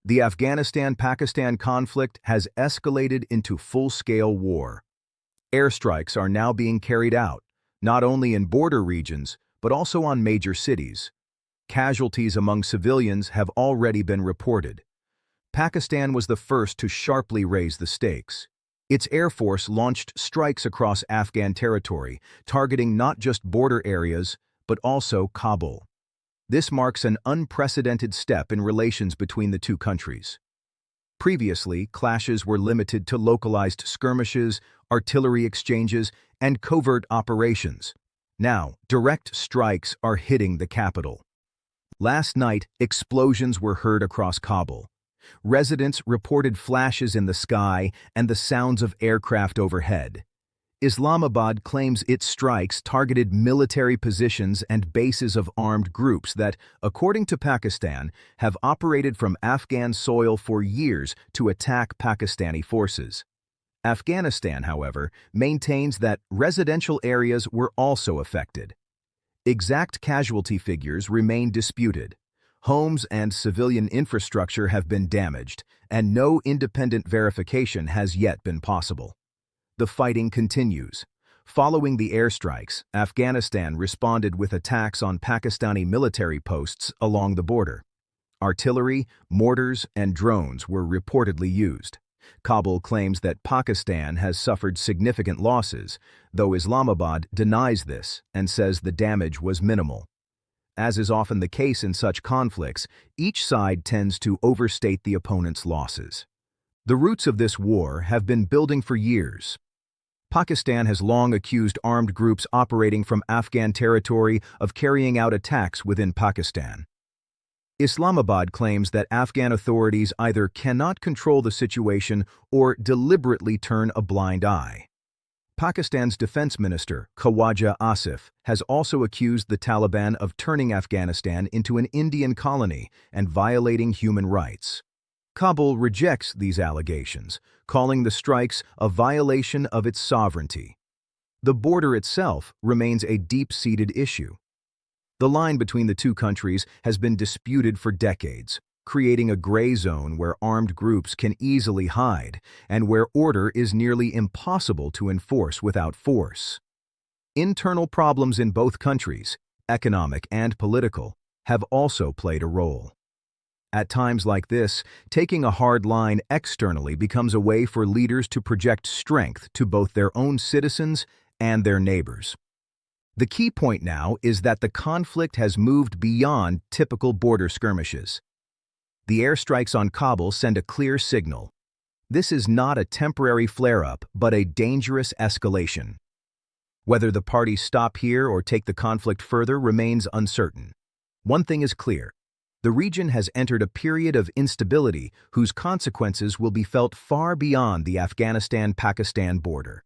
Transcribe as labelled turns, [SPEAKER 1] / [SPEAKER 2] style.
[SPEAKER 1] The Afghanistan-Pakistan conflict has escalated into full-scale war. Airstrikes are now being carried out, not only in border regions, but also on major cities. Casualties among civilians have already been reported. Pakistan was the first to sharply raise the stakes. Its Air Force launched strikes across Afghan territory, targeting not just border areas, but also Kabul. This marks an unprecedented step in relations between the two countries. Previously, clashes were limited to localized skirmishes, artillery exchanges, and covert operations. Now, direct strikes are hitting the capital. Last night, explosions were heard across Kabul. Residents reported flashes in the sky and the sounds of aircraft overhead. Islamabad claims its strikes targeted military positions and bases of armed groups that, according to Pakistan, have operated from Afghan soil for years to attack Pakistani forces. Afghanistan, however, maintains that residential areas were also affected. Exact casualty figures remain disputed. Homes and civilian infrastructure have been damaged, and no independent verification has yet been possible. The fighting continues. Following the airstrikes, Afghanistan responded with attacks on Pakistani military posts along the border. Artillery, mortars, and drones were reportedly used. Kabul claims that Pakistan has suffered significant losses, though Islamabad denies this and says the damage was minimal. As is often the case in such conflicts, each side tends to overstate the opponent's losses. The roots of this war have been building for years. Pakistan has long accused armed groups operating from Afghan territory of carrying out attacks within Pakistan. Islamabad claims that Afghan authorities either cannot control the situation or deliberately turn a blind eye. Pakistan's defense minister, Khawaja Asif, has also accused the Taliban of turning Afghanistan into an Indian colony and violating human rights. Kabul rejects these allegations, calling the strikes a violation of its sovereignty. The border itself remains a deep-seated issue. The line between the two countries has been disputed for decades, creating a gray zone where armed groups can easily hide and where order is nearly impossible to enforce without force. Internal problems in both countries, economic and political, have also played a role. At times like this, taking a hard line externally becomes a way for leaders to project strength to both their own citizens and their neighbors. The key point now is that the conflict has moved beyond typical border skirmishes. The airstrikes on Kabul send a clear signal. This is not a temporary flare-up, but a dangerous escalation. Whether the parties stop here or take the conflict further remains uncertain. One thing is clear. The region has entered a period of instability whose consequences will be felt far beyond the Afghanistan-Pakistan border.